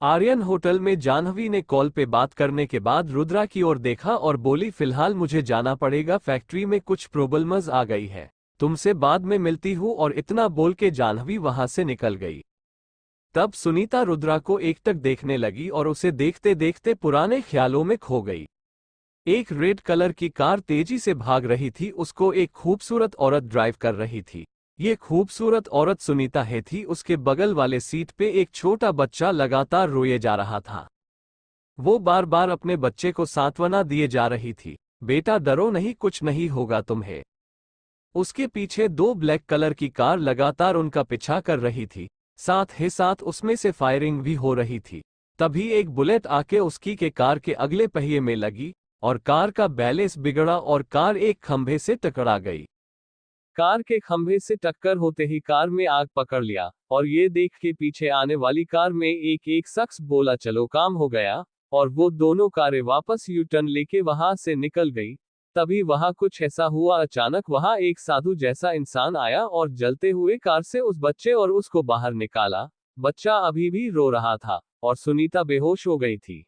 Aryan hotel में जाह्नवी ने call पे बात करने के बाद रुद्रा की ओर देखा और बोली, फिलहाल मुझे जाना पड़ेगा, फैक्ट्री में कुछ प्रॉब्लम्स आ गई है, तुमसे बाद में मिलती हूँ। और इतना बोल के जाह्नवी वहां से निकल गई। तब सुनीता रुद्रा को एकटक देखने लगी और उसे देखते देखते पुराने ख्यालों में खो गई। एक रेड कलर की कार तेजी से भाग रही थी, उसको एक खूबसूरत औरत ड्राइव कर रही थी। ये खूबसूरत औरत सुनीता है थी। उसके बगल वाले सीट पे एक छोटा बच्चा लगातार रोए जा रहा था। वो बार बार अपने बच्चे को सांत्वना दिए जा रही थी, बेटा डरो नहीं, कुछ नहीं होगा तुम्हें। उसके पीछे दो ब्लैक कलर की कार लगातार उनका पीछा कर रही थी, साथ ही साथ उसमें से फायरिंग भी हो रही थी। तभी एक बुलेट आके उसकी के कार के अगले पहिए में लगी और कार का बैलेंस बिगड़ा और कार एक खंभे से टकरा गई। कार के खंभे से टक्कर होते ही कार में आग पकड़ लिया और ये देख के पीछे आने वाली कार में एक शख्स बोला, चलो काम हो गया। और वो दोनों कारें वापस यू टर्न लेके वहां से निकल गई। तभी वहां कुछ ऐसा हुआ, अचानक वहां एक साधु जैसा इंसान आया और जलते हुए कार से उस बच्चे और उसको बाहर निकाला। बच्चा अभी भी रो रहा था और सुनीता बेहोश हो गई थी।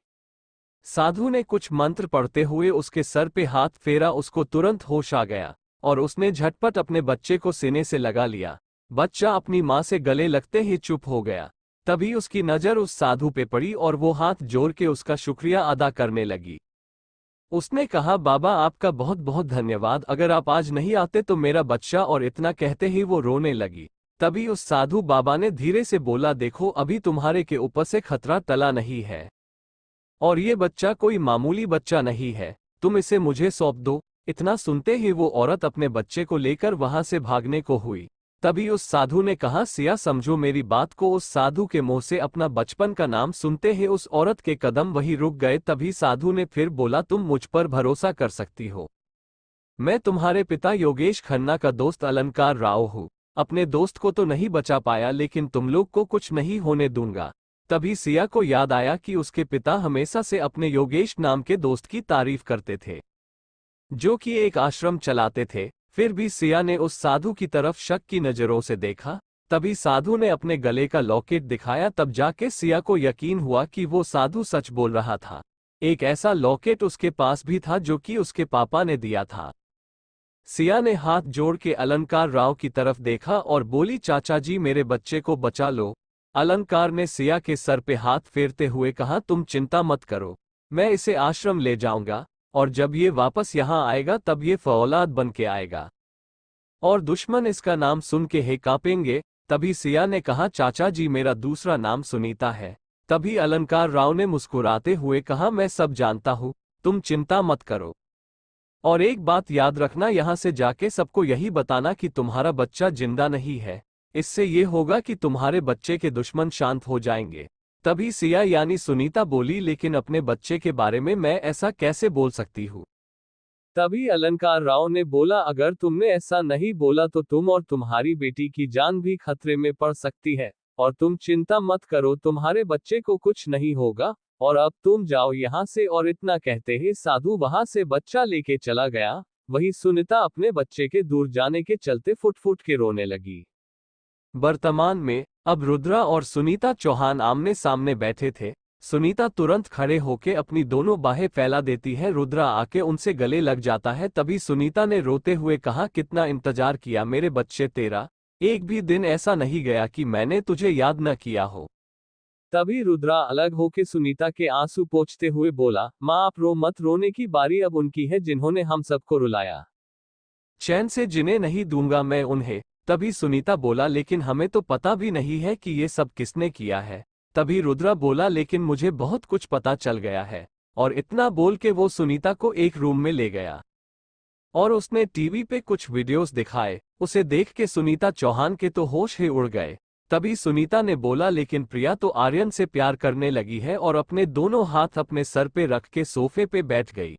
साधु ने कुछ मंत्र पढ़ते हुए उसके सर पे हाथ फेरा, उसको तुरंत होश आ गया और उसने झटपट अपने बच्चे को सीने से लगा लिया। बच्चा अपनी मां से गले लगते ही चुप हो गया। तभी उसकी नजर उस साधु पे पड़ी और वो हाथ जोड़ के उसका शुक्रिया अदा करने लगी। उसने कहा, बाबा आपका बहुत बहुत धन्यवाद, अगर आप आज नहीं आते तो मेरा बच्चा, और इतना कहते ही वो रोने लगी। तभी उस साधु बाबा ने धीरे से बोला, देखो अभी तुम्हारे के ऊपर से खतरा टला नहीं है और ये बच्चा कोई मामूली बच्चा नहीं है, तुम इसे मुझे सौंप दो। इतना सुनते ही वो औरत अपने बच्चे को लेकर वहां से भागने को हुई। तभी उस साधु ने कहा, सिया समझो मेरी बात को। उस साधु के मुंह से अपना बचपन का नाम सुनते ही उस औरत के कदम वहीं रुक गए। तभी साधु ने फिर बोला, तुम मुझ पर भरोसा कर सकती हो, मैं तुम्हारे पिता योगेश खन्ना का दोस्त अलंकार राव हूँ। अपने दोस्त को तो नहीं बचा पाया, लेकिन तुम लोग को कुछ नहीं होने दूंगा। तभी सिया को याद आया कि उसके पिता हमेशा से अपने योगेश नाम के दोस्त की तारीफ करते थे, जो कि एक आश्रम चलाते थे। फिर भी सिया ने उस साधु की तरफ शक की नजरों से देखा। तभी साधु ने अपने गले का लॉकेट दिखाया, तब जाके सिया को यकीन हुआ कि वो साधु सच बोल रहा था। एक ऐसा लॉकेट उसके पास भी था जो कि उसके पापा ने दिया था। सिया ने हाथ जोड़ के अलंकार राव की तरफ देखा और बोली, चाचा जी मेरे बच्चे को बचा लो। अलंकार ने सिया के सर पे हाथ फेरते हुए कहा, तुम चिंता मत करो, मैं इसे आश्रम ले जाऊंगा और जब ये वापस यहाँ आएगा तब ये फौलाद बन के आएगा और दुश्मन इसका नाम सुन के ही कांपेंगे। तभी सिया ने कहा, चाचा जी मेरा दूसरा नाम सुनीता है। तभी अलंकार राव ने मुस्कुराते हुए कहा, मैं सब जानता हूँ, तुम चिंता मत करो। और एक बात याद रखना, यहाँ से जाके सबको यही बताना कि तुम्हारा बच्चा जिंदा नहीं है। इससे ये होगा कि तुम्हारे बच्चे के दुश्मन शांत हो जाएंगे। तभी सिया यानी सुनीता बोली, लेकिन अपने बच्चे के बारे में मैं ऐसा कैसे बोल सकती हूँ। तभी अलंकार राव ने बोला, अगर तुमने ऐसा नहीं बोला तो तुम और तुम्हारी बेटी की जान भी खतरे में पड़ सकती है। और तुम चिंता मत करो, तुम्हारे बच्चे को कुछ नहीं होगा और अब तुम जाओ यहाँ से। और इतना कहते ही साधु वहां से बच्चा लेके चला गया। वही सुनीता अपने बच्चे के दूर जाने के चलते फुट फुट के रोने लगी। वर्तमान में अब रुद्रा और सुनीता चौहान आमने सामने बैठे थे। सुनीता तुरंत खड़े होके अपनी दोनों बाहें फैला देती है, रुद्रा आके उनसे गले लग जाता है। तभी सुनीता ने रोते हुए कहा, कितना इंतजार किया मेरे बच्चे तेरा, एक भी दिन ऐसा नहीं गया कि मैंने तुझे याद न किया हो। तभी रुद्रा अलग होके सुनीता के आंसू पोंछते हुए बोला, माँ आप रो मत, रोने की बारी अब उनकी है जिन्होंने हम सबको रुलाया। चैन से जिन्हें नहीं दूंगा मैं उन्हें। तभी सुनीता बोला, लेकिन हमें तो पता भी नहीं है कि ये सब किसने किया है। तभी रुद्रा बोला, लेकिन मुझे बहुत कुछ पता चल गया है। और इतना बोल के वो सुनीता को एक रूम में ले गया और उसने टीवी पे कुछ वीडियोस दिखाए। उसे देख के सुनीता चौहान के तो होश ही उड़ गए। तभी सुनीता ने बोला, लेकिन प्रिया तो आर्यन से प्यार करने लगी है, और अपने दोनों हाथ अपने सर पे रख के सोफे पे बैठ गई।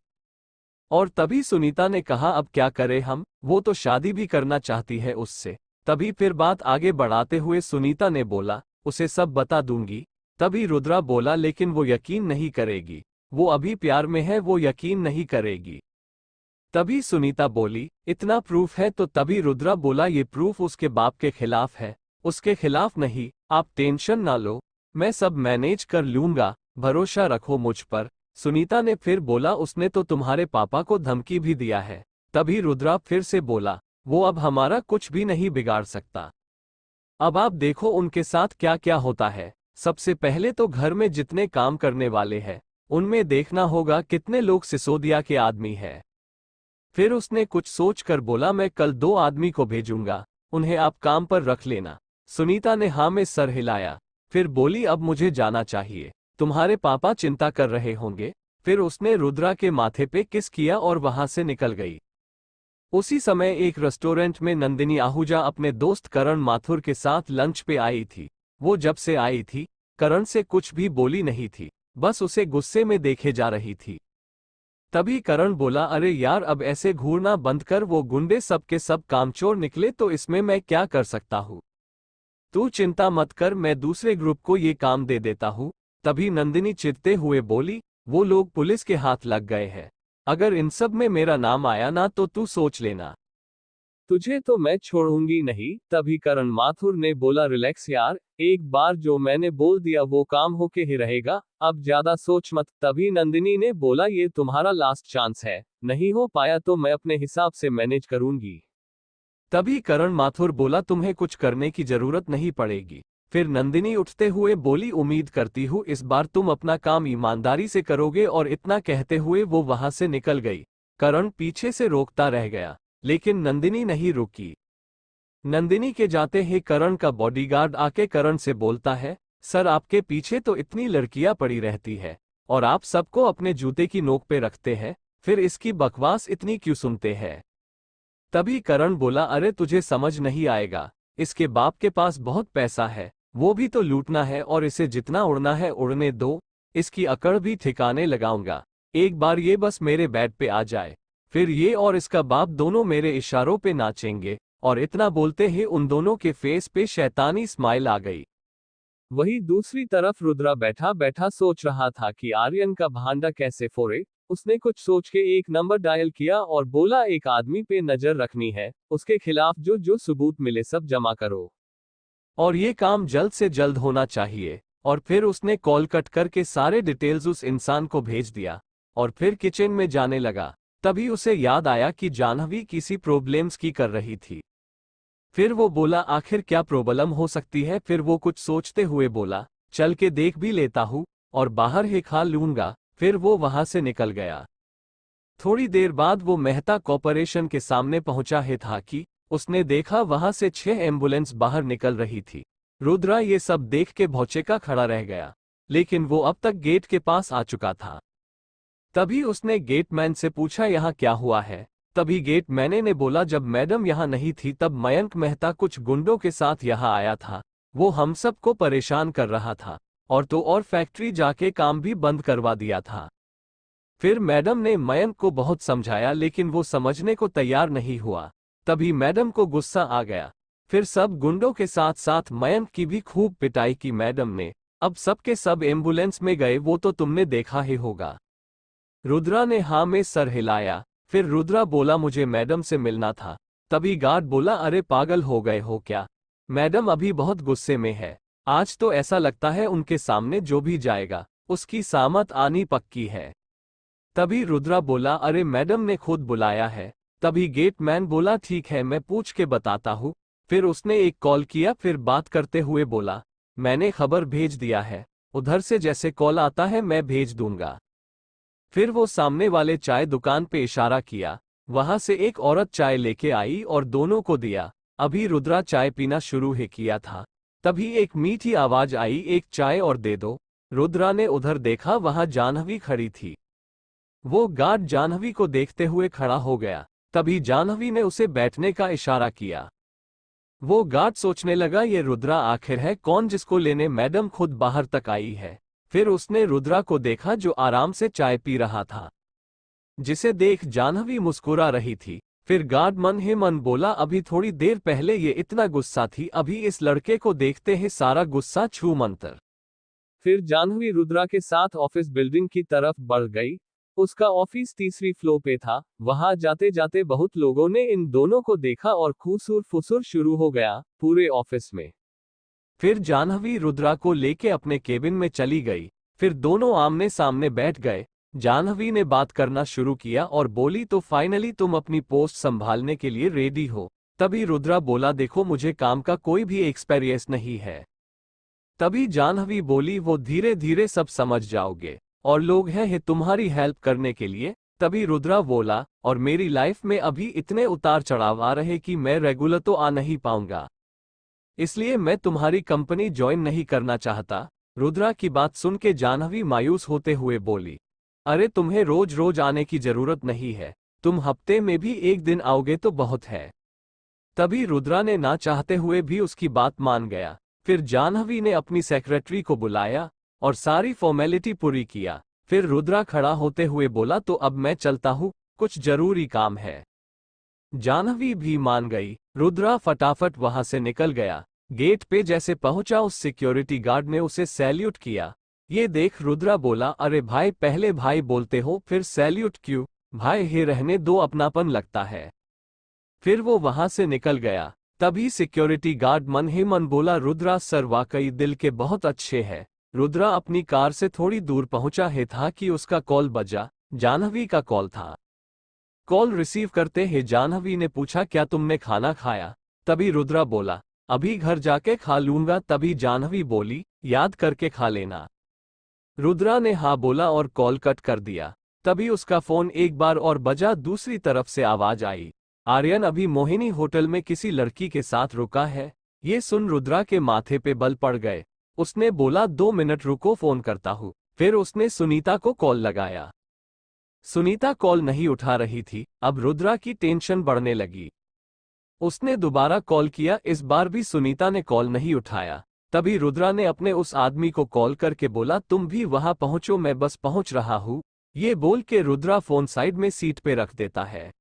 और तभी सुनीता ने कहा, अब क्या करें हम, वो तो शादी भी करना चाहती है उससे। तभी फिर बात आगे बढ़ाते हुए सुनीता ने बोला, उसे सब बता दूंगी। तभी रुद्रा बोला, लेकिन वो यकीन नहीं करेगी, वो अभी प्यार में है, वो यकीन नहीं करेगी। तभी सुनीता बोली, इतना प्रूफ है तो? तभी रुद्रा बोला, ये प्रूफ उसके बाप के खिलाफ है, उसके खिलाफ नहीं, आप टेंशन ना लो, मैं सब मैनेज कर लूंगा, भरोसा रखो मुझ पर। सुनीता ने फिर बोला, उसने तो तुम्हारे पापा को धमकी भी दिया है। तभी रुद्रा फिर से बोला, वो अब हमारा कुछ भी नहीं बिगाड़ सकता। अब आप देखो उनके साथ क्या क्या होता है। सबसे पहले तो घर में जितने काम करने वाले हैं उनमें देखना होगा कितने लोग सिसोदिया के आदमी हैं। फिर उसने कुछ सोचकर बोला, मैं कल 2 आदमी को भेजूंगा, उन्हें आप काम पर रख लेना। सुनीता ने हाँ में सर हिलाया। फिर बोली, अब मुझे जाना चाहिए, तुम्हारे पापा चिंता कर रहे होंगे। फिर उसने रुद्रा के माथे पे किस किया और वहां से निकल गई। उसी समय एक रेस्टोरेंट में नंदिनी आहूजा अपने दोस्त करण माथुर के साथ लंच पे आई थी। वो जब से आई थी करण से कुछ भी बोली नहीं थी, बस उसे गुस्से में देखे जा रही थी। तभी करण बोला, अरे यार अब ऐसे घूरना बंद कर, वो गुंडे सब के सब कामचोर निकले तो इसमें मैं क्या कर सकता हूँ। तू चिंता मत कर, मैं दूसरे ग्रुप को ये काम दे देता हूँ। तभी नंदिनी चिढ़ते हुए बोली, वो लोग पुलिस के हाथ लग गए हैं, अगर इन सब में मेरा नाम आया ना तो तू सोच लेना, तुझे तो मैं छोड़ूंगी नहीं। तभी करण माथुर ने बोला, रिलैक्स यार, एक बार जो मैंने बोल दिया वो काम होके ही रहेगा, अब ज्यादा सोच मत। तभी नंदिनी ने बोला, ये तुम्हारा लास्ट चांस है, नहीं हो पाया तो मैं अपने हिसाब से मैनेज करूंगी। तभी करण माथुर बोला, तुम्हें कुछ करने की जरूरत नहीं पड़ेगी। फिर नंदिनी उठते हुए बोली, उम्मीद करती हूँ इस बार तुम अपना काम ईमानदारी से करोगे। और इतना कहते हुए वो वहां से निकल गई। करण पीछे से रोकता रह गया, लेकिन नंदिनी नहीं रुकी। नंदिनी के जाते ही करण का बॉडीगार्ड आके करण से बोलता है, सर आपके पीछे तो इतनी लड़कियां पड़ी रहती है और आप सबको अपने जूते की नोक पे रखते हैं, फिर इसकी बकवास इतनी क्यों सुनते हैं। तभी करण बोला, अरे तुझे समझ नहीं आएगा, इसके बाप के पास बहुत पैसा है, वो भी तो लूटना है और इसे जितना उड़ना है उड़ने दो, इसकी अकड़ भी ठिकाने लगाऊंगा। एक बार ये बस मेरे बेड पे आ जाए, फिर ये और इसका बाप दोनों मेरे इशारों पे नाचेंगे। और इतना बोलते ही उन दोनों के फेस पे शैतानी स्माइल आ गई। वहीं दूसरी तरफ रुद्रा बैठा बैठा सोच रहा था कि आर्यन का भांडा कैसे फोड़े। उसने कुछ सोच के एक नंबर डायल किया और बोला, एक आदमी पे नजर रखनी है, उसके खिलाफ जो जो सबूत मिले सब जमा करो और ये काम जल्द से जल्द होना चाहिए। और फिर उसने कॉल कट करके सारे डिटेल्स उस इंसान को भेज दिया और फिर किचन में जाने लगा। तभी उसे याद आया कि जाह्नवी किसी प्रॉब्लम्स की कर रही थी। फिर वो बोला, आखिर क्या प्रॉब्लम हो सकती है। फिर वो कुछ सोचते हुए बोला, चल के देख भी लेता हूँ और बाहर ही खा लूंगा। फिर वो वहां से निकल गया। थोड़ी देर बाद वो मेहता कॉर्पोरेशन के सामने पहुंचा ही था कि उसने देखा वहां से 6 एम्बुलेंस बाहर निकल रही थी। रुद्रा ये सब देख के भौचेका खड़ा रह गया, लेकिन वो अब तक गेट के पास आ चुका था। तभी उसने गेटमैन से पूछा, यहाँ क्या हुआ है। तभी गेटमैन ने बोला, जब मैडम यहाँ नहीं थी तब मयंक मेहता कुछ गुंडों के साथ यहाँ आया था, वो हम सबको परेशान कर रहा था और तो और फैक्ट्री जाके काम भी बंद करवा दिया था। फिर मैडम ने मयंक को बहुत समझाया लेकिन वो समझने को तैयार नहीं हुआ। तभी मैडम को गुस्सा आ गया। फिर सब गुंडों के साथ साथ मयंक की भी खूब पिटाई की मैडम ने। अब सबके सब एम्बुलेंस में गए, वो तो तुमने देखा ही होगा। रुद्रा ने हाँ में सर हिलाया। फिर रुद्रा बोला, मुझे मैडम से मिलना था। तभी गार्ड बोला, अरे पागल हो गए हो क्या, मैडम अभी बहुत गुस्से में है, आज तो ऐसा लगता है उनके सामने जो भी जाएगा उसकी सामत आनी पक्की है। तभी रुद्रा बोला, अरे मैडम ने खुद बुलाया है। तभी गेटमैन बोला, ठीक है मैं पूछ के बताता हूँ। फिर उसने एक कॉल किया, फिर बात करते हुए बोला, मैंने खबर भेज दिया है, उधर से जैसे कॉल आता है मैं भेज दूंगा। फिर वो सामने वाले चाय दुकान पे इशारा किया, वहां से एक औरत चाय लेके आई और दोनों को दिया। अभी रुद्रा चाय पीना शुरू ही किया था, तभी एक मीठी आवाज आई, एक चाय और दे दो। रुद्रा ने उधर देखा, वहां जाह्नवी खड़ी थी। वो गार्ड जाह्नवी को देखते हुए खड़ा हो गया। तभी जाह्नवी ने उसे बैठने का इशारा किया। वो गार्ड सोचने लगा, ये रुद्रा आखिर है कौन जिसको लेने मैडम खुद बाहर तक आई है। फिर उसने रुद्रा को देखा जो आराम से चाय पी रहा था, जिसे देख जाह्नवी मुस्कुरा रही थी। फिर गार्ड मन ही मन बोला, अभी थोड़ी देर पहले ये इतना गुस्सा थी, अभी इस लड़के को देखते ही सारा गुस्सा छू मंतर। फिर जाह्नवी रुद्रा के साथ ऑफिस बिल्डिंग की तरफ बढ़ गई। उसका ऑफिस तीसरी फ्लोर पे था। वहां जाते जाते बहुत लोगों ने इन दोनों को देखा और खुसुर फुसुर शुरू हो गया पूरे ऑफिस में। फिर जाह्नवी रुद्रा को लेके अपने केबिन में चली गई। फिर दोनों आमने सामने बैठ गए। जाह्नवी ने बात करना शुरू किया और बोली, तो फाइनली तुम अपनी पोस्ट संभालने के लिए रेडी हो? तभी रुद्रा बोला, देखो मुझे काम का कोई भी एक्सपीरियंस नहीं है। तभी जाह्नवी बोली, वो धीरे धीरे सब समझ जाओगे, और लोग हैं तुम्हारी हेल्प करने के लिए। तभी रुद्रा बोला, और मेरी लाइफ में अभी इतने उतार चढ़ाव आ रहे कि मैं रेगुलर तो आ नहीं पाऊंगा, इसलिए मैं तुम्हारी कंपनी ज्वाइन नहीं करना चाहता। रुद्रा की बात सुन के जाह्नवी मायूस होते हुए बोली, अरे तुम्हें रोज रोज आने की जरूरत नहीं है, तुम हफ्ते में भी एक दिन आओगे तो बहुत है। तभी रुद्रा ने ना चाहते हुए भी उसकी बात मान गया। फिर जाह्नवी ने अपनी सेक्रेटरी को बुलाया और सारी फॉर्मेलिटी पूरी किया। फिर रुद्रा खड़ा होते हुए बोला, तो अब मैं चलता हूँ, कुछ जरूरी काम है। जाह्नवी भी मान गई। रुद्रा फटाफट वहां से निकल गया। गेट पे जैसे पहुंचा उस सिक्योरिटी गार्ड ने उसे सैल्यूट किया। ये देख रुद्रा बोला, अरे भाई, पहले भाई बोलते हो फिर सैल्यूट क्यों? भाई हे रहने दो, अपनापन लगता है। फिर वो वहां से निकल गया। तभी सिक्योरिटी गार्ड मन ही मन बोला, रुद्रा सर वाकई दिल के बहुत अच्छे हैं। रुद्रा अपनी कार से थोड़ी दूर पहुंचा ही था कि उसका कॉल बजा। जाह्नवी का कॉल था। कॉल रिसीव करते ही जाह्नवी ने पूछा, क्या तुमने खाना खाया? तभी रुद्रा बोला, अभी घर जाके खा लूंगा। तभी जाह्नवी बोली, याद करके खा लेना। रुद्रा ने हाँ बोला और कॉल कट कर दिया। तभी उसका फोन एक बार और बजा। दूसरी तरफ से आवाज आई, आर्यन अभी मोहिनी होटल में किसी लड़की के साथ रुका है। ये सुन रुद्रा के माथे पे बल पड़ गए। उसने बोला, 2 मिनट रुको, फोन करता हूँ। फिर उसने सुनीता को कॉल लगाया। सुनीता कॉल नहीं उठा रही थी। अब रुद्रा की टेंशन बढ़ने लगी। उसने दोबारा कॉल किया, इस बार भी सुनीता ने कॉल नहीं उठाया। तभी रुद्रा ने अपने उस आदमी को कॉल करके बोला, तुम भी वहां पहुंचो, मैं बस पहुंच रहा हूं। ये बोल के रुद्रा फोन साइड में सीट पे रख देता है।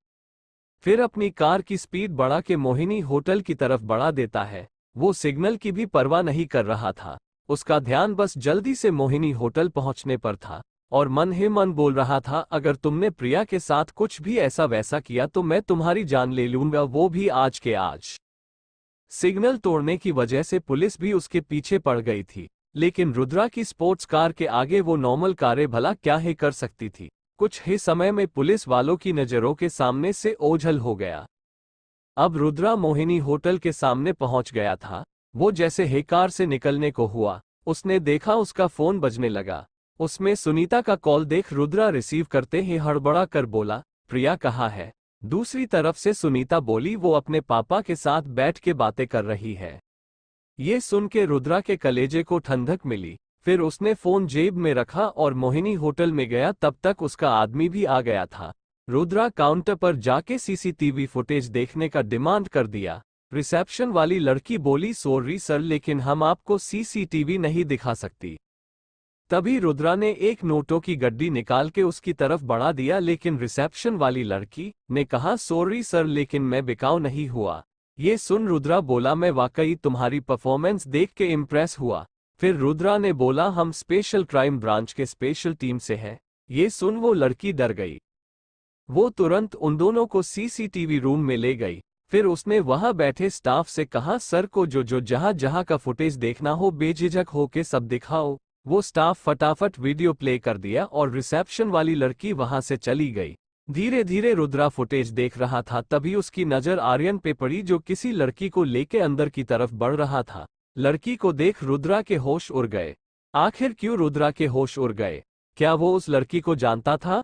फिर अपनी कार की स्पीड बढ़ा के मोहिनी होटल की तरफ बढ़ा देता है। वो सिग्नल की भी परवाह नहीं कर रहा था। उसका ध्यान बस जल्दी से मोहिनी होटल पहुंचने पर था और मन ही मन बोल रहा था, अगर तुमने प्रिया के साथ कुछ भी ऐसा वैसा किया तो मैं तुम्हारी जान ले लूंगा, वो भी आज के आज। सिग्नल तोड़ने की वजह से पुलिस भी उसके पीछे पड़ गई थी, लेकिन रुद्रा की स्पोर्ट्स कार के आगे वो नॉर्मल कारें भला क्या ही कर सकती थी। कुछ ही समय में पुलिस वालों की नजरों के सामने से ओझल हो गया। अब रुद्रा मोहिनी होटल के सामने पहुंच गया था। वो जैसे ही कार से निकलने को हुआ, उसने देखा उसका फोन बजने लगा। उसमें सुनीता का कॉल देख रुद्रा रिसीव करते ही हड़बड़ा कर बोला, प्रिया कहाँ है? दूसरी तरफ से सुनीता बोली, वो अपने पापा के साथ बैठ के बातें कर रही है। ये सुन के रुद्रा के कलेजे को ठंडक मिली। फिर उसने फोन जेब में रखा और मोहिनी होटल में गया। तब तक उसका आदमी भी आ गया था। रुद्रा काउंटर पर जाके सीसीटीवी फुटेज देखने का डिमांड कर दिया। रिसेप्शन वाली लड़की बोली, सॉरी सर, लेकिन हम आपको सीसीटीवी नहीं दिखा सकती। तभी रुद्रा ने एक नोटों की गड्डी निकाल के उसकी तरफ बढ़ा दिया, लेकिन रिसेप्शन वाली लड़की ने कहा, सॉरी सर, लेकिन मैं बिकाऊ नहीं हुआ। ये सुन रुद्रा बोला, मैं वाकई तुम्हारी परफॉर्मेंस देख के इम्प्रेस हुआ। फिर रुद्रा ने बोला, हम स्पेशल क्राइम ब्रांच के स्पेशल टीम से हैं। ये सुन वो लड़की डर गई। वो तुरंत उन दोनों को सीसीटीवी रूम में ले गई। फिर उसने वहां बैठे स्टाफ से कहा, सर को जो जहां जहां का फुटेज देखना हो बेझिझक होके सब दिखाओ। वो स्टाफ फटाफट वीडियो प्ले कर दिया और रिसेप्शन वाली लड़की वहां से चली गई। धीरे धीरे रुद्रा फुटेज देख रहा था। तभी उसकी नजर आर्यन पे पड़ी, जो किसी लड़की को लेके अंदर की तरफ बढ़ रहा था। लड़की को देख रुद्रा के होश उड़ गए। आखिर क्यों रुद्रा के होश उड़ गए? क्या वो उस लड़की को जानता था?